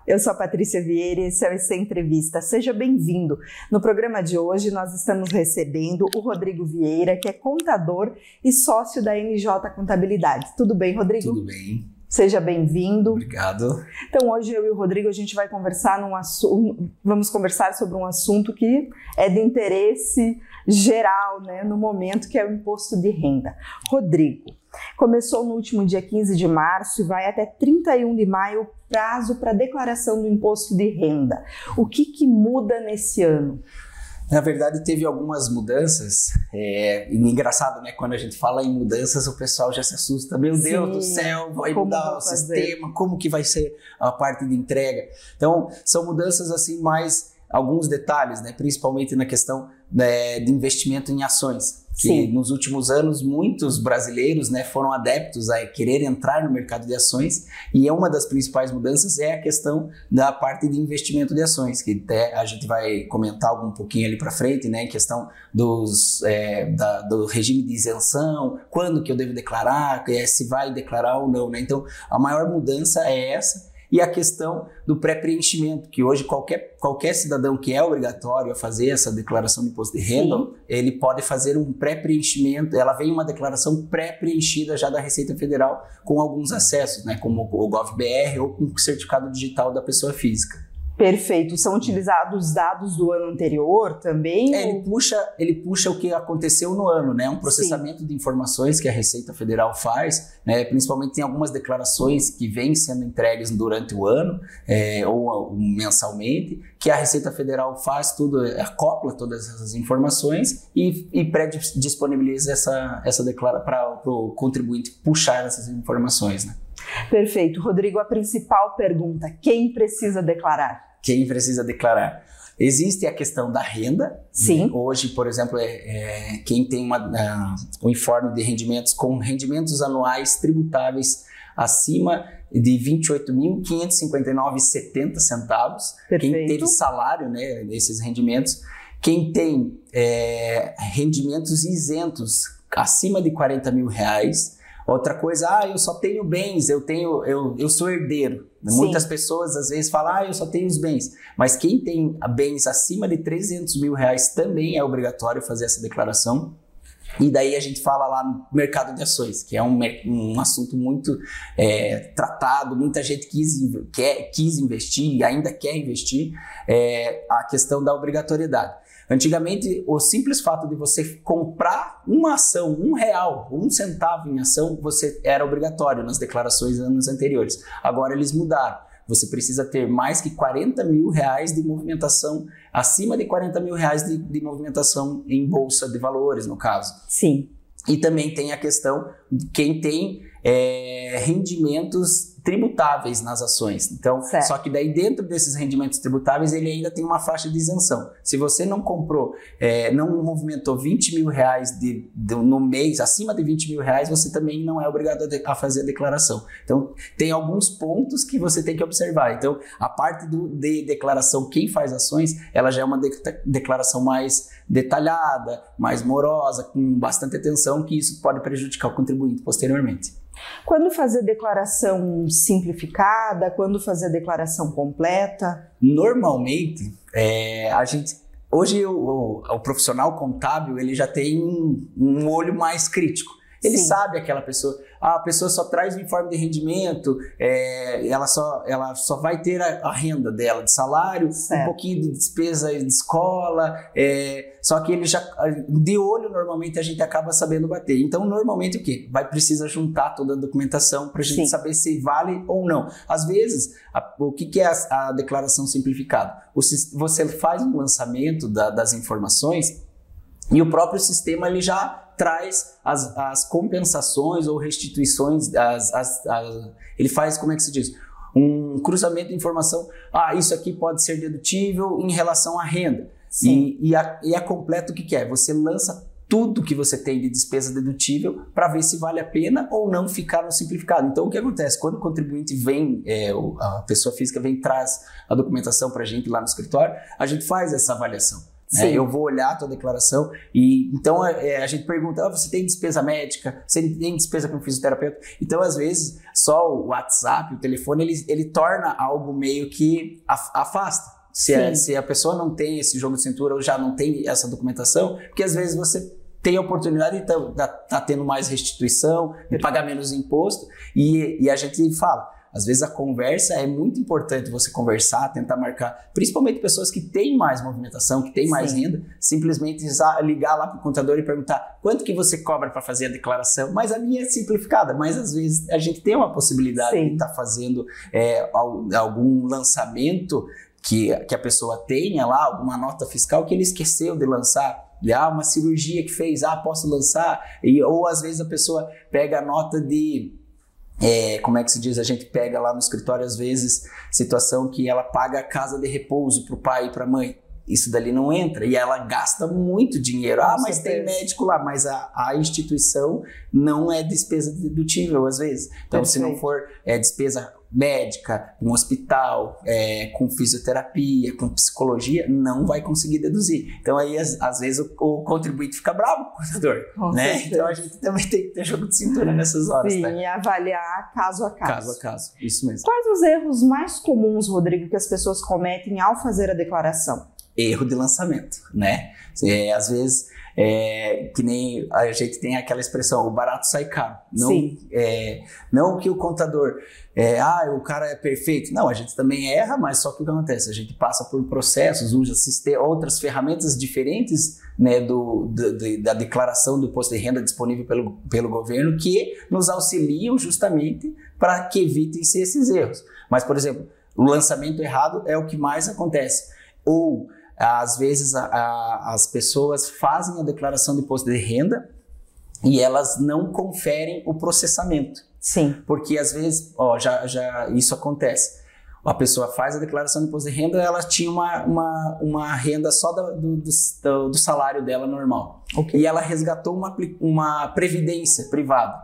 eu sou a Patrícia Vieira e esse é o EC Entrevista. Seja bem-vindo. No programa de hoje nós estamos recebendo o Rodrigo Vieira, que é contador e sócio da NJ Contabilidade. Tudo bem, Rodrigo? Tudo bem. Seja bem-vindo. Obrigado. Então hoje eu e o Rodrigo a gente vai vamos conversar sobre um assunto que é de interesse geral, né, no momento, que é o imposto de renda. Rodrigo, começou no último dia 15 de março e vai até 31 de maio o prazo para declaração do imposto de renda. O que muda nesse ano? Na verdade, teve algumas mudanças. Engraçado, né? Quando a gente fala em mudanças, o pessoal já se assusta. Meu Deus do céu, vai mudar o sistema, como que vai ser a parte de entrega? Então, são mudanças assim, mais alguns detalhes, né? Principalmente na questão de investimento em ações. Que nos últimos anos muitos brasileiros, né, foram adeptos a querer entrar no mercado de ações, e uma das principais mudanças é a questão da parte de investimento de ações, que até a gente vai comentar um pouquinho ali para frente, né, em questão do regime de isenção, quando que eu devo declarar, se vai declarar ou não, né? Então a maior mudança é essa. E a questão do pré-preenchimento, que hoje qualquer cidadão que é obrigatório a fazer essa declaração de imposto de renda, ele pode fazer um pré-preenchimento, ela vem uma declaração pré-preenchida já da Receita Federal com alguns acessos, né, como o GovBR ou com o certificado digital da pessoa física. Perfeito. São utilizados dados do ano anterior também? Ele puxa o que aconteceu no ano, né? Um processamento de informações que a Receita Federal faz, né? Principalmente tem algumas declarações que vêm sendo entregues durante o ano ou mensalmente, que a Receita Federal faz tudo, acopla todas essas informações e pré-disponibiliza essa declaração para o contribuinte puxar essas informações, né? Perfeito. Rodrigo, a principal pergunta: quem precisa declarar? Quem precisa declarar? Existe a questão da renda. Sim. Hoje, por exemplo, quem tem um informe de rendimentos com rendimentos anuais tributáveis acima de R$ 28.559,70. Quem teve salário, né, nesses rendimentos. Quem tem rendimentos isentos acima de R$ 40 mil. Outra coisa, eu só tenho bens, eu sou herdeiro. Sim. Muitas pessoas às vezes falam, eu só tenho os bens. Mas quem tem bens acima de R$ 300 mil também é obrigatório fazer essa declaração. E daí a gente fala lá no mercado de ações, que é um assunto muito tratado, muita gente quis investir e ainda quer investir, a questão da obrigatoriedade. Antigamente, o simples fato de você comprar uma ação, R$1 ou 1 centavo em ação, você era obrigatório nas declarações anos anteriores. Agora eles mudaram. Você precisa ter mais que R$ 40 mil de movimentação, acima de R$ 40 mil de movimentação em bolsa de valores, no caso. Sim. E também tem a questão de quem tem rendimentos tributáveis nas ações. Então, só que daí dentro desses rendimentos tributáveis ele ainda tem uma faixa de isenção. Se você não comprou, não movimentou R$ 20 mil no mês, acima de R$ 20 mil, você também não é obrigado a fazer a declaração. Então, tem alguns pontos que você tem que observar. Então, a parte de declaração, quem faz ações, ela já é uma declaração mais detalhada, mais morosa, com bastante atenção, que isso pode prejudicar o contribuinte posteriormente. Quando fazer declaração simplificada? Quando fazer declaração completa? Normalmente, hoje o profissional contábil ele já tem um olho mais crítico. Ele sabe aquela pessoa, a pessoa só traz o informe de rendimento, ela só vai ter a renda dela, de salário, um pouquinho de despesa de escola, só que ele já, de olho, normalmente a gente acaba sabendo bater. Então, normalmente o quê? Precisa juntar toda a documentação para a gente saber se vale ou não. Às vezes, o que é a declaração simplificada? Você faz um lançamento das informações e o próprio sistema ele já traz as compensações ou restituições, ele faz, como é que se diz? Um cruzamento de informação, isso aqui pode ser dedutível em relação à renda. E a completa o que é? Você lança tudo que você tem de despesa dedutível para ver se vale a pena ou não ficar no simplificado. Então, o que acontece? Quando o contribuinte vem, a pessoa física vem e traz a documentação para a gente lá no escritório, a gente faz essa avaliação. Né? Eu vou olhar a tua declaração e então a gente pergunta, você tem despesa médica? Você tem despesa com fisioterapeuta? Então, às vezes, só o WhatsApp, o telefone, ele torna algo meio que afasta. Se a pessoa não tem esse jogo de cintura ou já não tem essa documentação, porque às vezes você tem a oportunidade de tá tendo mais restituição, de pagar menos imposto, e a gente fala, às vezes a conversa é muito importante, você conversar, tentar marcar, principalmente pessoas que têm mais movimentação, que têm mais renda, simplesmente ligar lá para o contador e perguntar quanto que você cobra para fazer a declaração, mas a minha é simplificada, mas às vezes a gente tem uma possibilidade de estar fazendo algum lançamento que a pessoa tenha lá, alguma nota fiscal que ele esqueceu de lançar, uma cirurgia que fez, posso lançar, ou às vezes a pessoa pega a nota de... como é que se diz? A gente pega lá no escritório, às vezes, situação que ela paga a casa de repouso para o pai e para a mãe. Isso dali não entra e ela gasta muito dinheiro. Mas tem médico lá, mas a instituição não é despesa dedutível às vezes. Então, se não for despesa médica, um hospital, com fisioterapia, com psicologia, não vai conseguir deduzir. Então aí às vezes o contribuinte fica bravo com o contador, né? Então a gente também tem que ter jogo de cintura nessas horas. Sim, e avaliar caso a caso. Caso a caso, isso mesmo. Quais os erros mais comuns, Rodrigo, que as pessoas cometem ao fazer a declaração? Erro de lançamento, né? Às vezes, que nem a gente tem aquela expressão, o barato sai caro. Não que o contador, o cara é perfeito. Não, a gente também erra, mas só que o que acontece? A gente passa por processos, usa outras ferramentas diferentes, né, da declaração do imposto de renda disponível pelo governo que nos auxiliam justamente para que evitem-se esses erros. Mas, por exemplo, o lançamento errado é o que mais acontece. Ou às vezes as pessoas fazem a declaração de imposto de renda e elas não conferem o processamento. Sim. Porque às vezes, já isso acontece. A pessoa faz a declaração de imposto de renda, ela tinha uma renda só do salário dela normal. Okay. E ela resgatou uma previdência privada.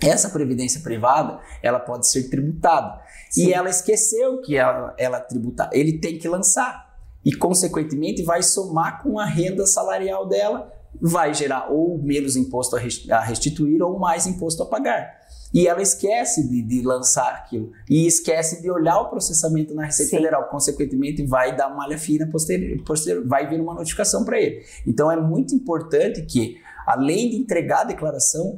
Essa previdência privada, ela pode ser tributada. Sim. E ela esqueceu que ela tributar. Ele tem que lançar. E, consequentemente, vai somar com a renda salarial dela, vai gerar ou menos imposto a restituir ou mais imposto a pagar. E ela esquece de lançar aquilo e esquece de olhar o processamento na Receita Federal. Consequentemente, vai dar malha fina posterior, vai vir uma notificação para ele. Então, é muito importante que, além de entregar a declaração,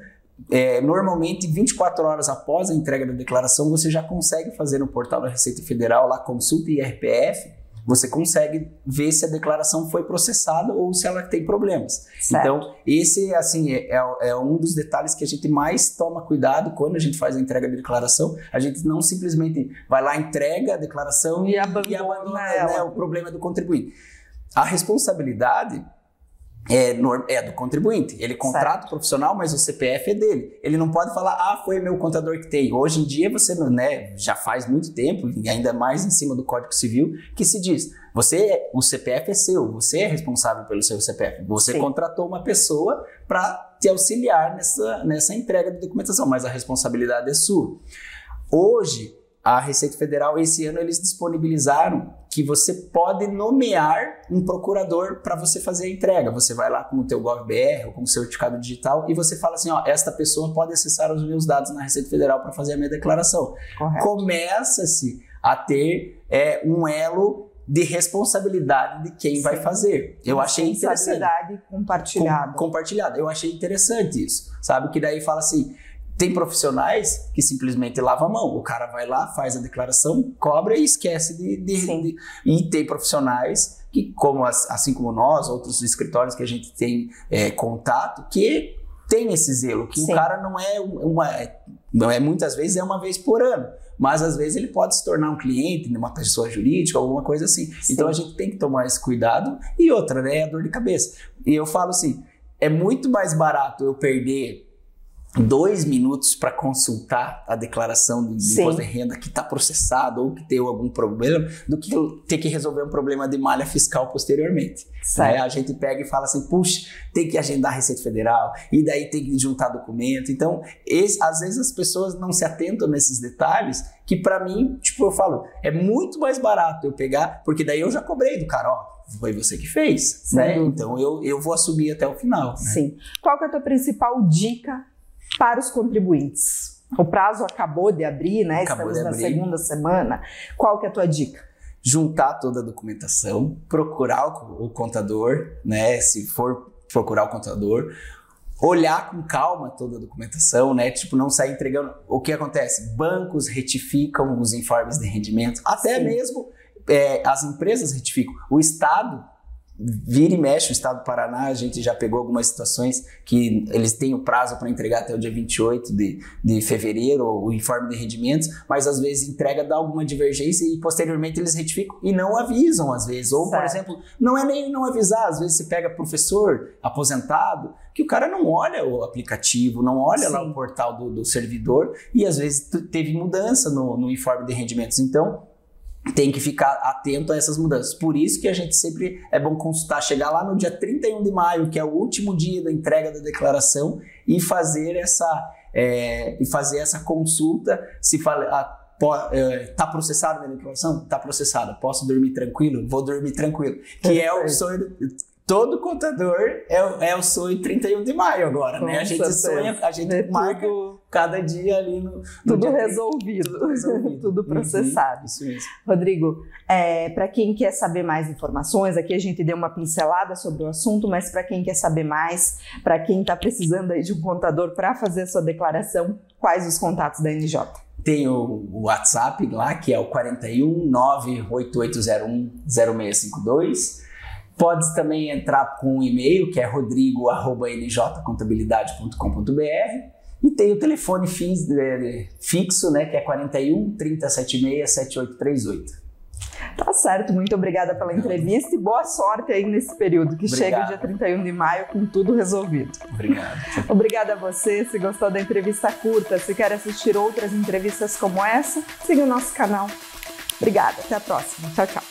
normalmente 24 horas após a entrega da declaração, você já consegue fazer no portal da Receita Federal, lá consulta IRPF, você consegue ver se a declaração foi processada ou se ela tem problemas. Certo. Então, esse assim, é um dos detalhes que a gente mais toma cuidado quando a gente faz a entrega de declaração. A gente não simplesmente vai lá, entrega a declaração e abandona o problema do contribuinte. A responsabilidade é do contribuinte. Ele contrata o profissional, mas o CPF é dele. Ele não pode falar, foi meu contador que tem. Hoje em dia, você já faz muito tempo, e ainda mais em cima do Código Civil, que se diz, o CPF é seu, você é responsável pelo seu CPF. Você contratou uma pessoa para te auxiliar nessa entrega de documentação, mas a responsabilidade é sua. Hoje, a Receita Federal, esse ano, eles disponibilizaram que você pode nomear um procurador para você fazer a entrega. Você vai lá com o teu GovBR ou com o seu certificado digital e você fala assim, esta pessoa pode acessar os meus dados na Receita Federal para fazer a minha declaração. Correto. Começa-se a ter um elo de responsabilidade de quem vai fazer. Eu achei interessante. Responsabilidade compartilhada. Compartilhada. Eu achei interessante isso. Sabe? Que daí fala assim... Tem profissionais que simplesmente lavam a mão. O cara vai lá, faz a declaração, cobra e esquece E tem profissionais que, assim como nós, outros escritórios que a gente tem contato, que tem esse zelo, que o cara não é muitas vezes uma vez por ano, mas às vezes ele pode se tornar um cliente de uma pessoa jurídica, alguma coisa assim. Então a gente tem que tomar esse cuidado. E outra, a dor de cabeça. E eu falo assim, é muito mais barato eu perder 2 minutos para consultar a declaração de imposto de renda que está processado ou que tem algum problema, do que ter que resolver um problema de malha fiscal posteriormente. A gente pega e fala assim, puxa, tem que agendar a Receita Federal, e daí tem que juntar documento. Então, às vezes as pessoas não se atentam nesses detalhes, que para mim, eu falo, é muito mais barato eu pegar, porque daí eu já cobrei do cara, foi você que fez, né? Então eu vou assumir até o final. Né? Sim. Qual que é a tua principal dica para os contribuintes? O prazo acabou de abrir, né? Estamos na segunda semana. Qual que é a tua dica? Juntar toda a documentação, procurar o contador, né? Se for procurar o contador, olhar com calma toda a documentação, né? Tipo, não sair entregando. O que acontece? Bancos retificam os informes de rendimento, até mesmo as empresas retificam. O Estado vira e mexe, o Estado do Paraná, a gente já pegou algumas situações que eles têm o prazo para entregar até o dia 28 de fevereiro, o informe de rendimentos, mas às vezes entrega dá alguma divergência e posteriormente eles retificam e não avisam às vezes. Ou, por exemplo, não é nem não avisar, às vezes você pega professor aposentado, que o cara não olha o aplicativo, não olha lá o portal do servidor e às vezes teve mudança no informe de rendimentos. Então, tem que ficar atento a essas mudanças. Por isso que a gente sempre é bom consultar, chegar lá no dia 31 de maio, que é o último dia da entrega da declaração, e fazer essa consulta. Se fala, tá processada a minha declaração? Tá processada. Posso dormir tranquilo? Vou dormir tranquilo. Que é o sonho... Todo contador é o sonho 31 de maio agora, né? A gente sonha, a gente marca cada dia ali no tudo resolvido. Tudo processado. Isso mesmo. Rodrigo, para quem quer saber mais informações, aqui a gente deu uma pincelada sobre o assunto, mas para quem quer saber mais, para quem está precisando aí de um contador para fazer a sua declaração, quais os contatos da NJ? Tem o WhatsApp lá, que é o 41 98801 0652. Pode também entrar com um e-mail, que é rodrigo@njcontabilidade.com.br, e tem o telefone fixo, né, que é 41 3076 7838. Tá certo, muito obrigada pela entrevista e boa sorte aí nesse período, que chega o dia 31 de maio com tudo resolvido. Obrigado. Obrigada a você, se gostou da entrevista curta, se quer assistir outras entrevistas como essa, siga o nosso canal. Obrigada, até a próxima. Tchau, tchau.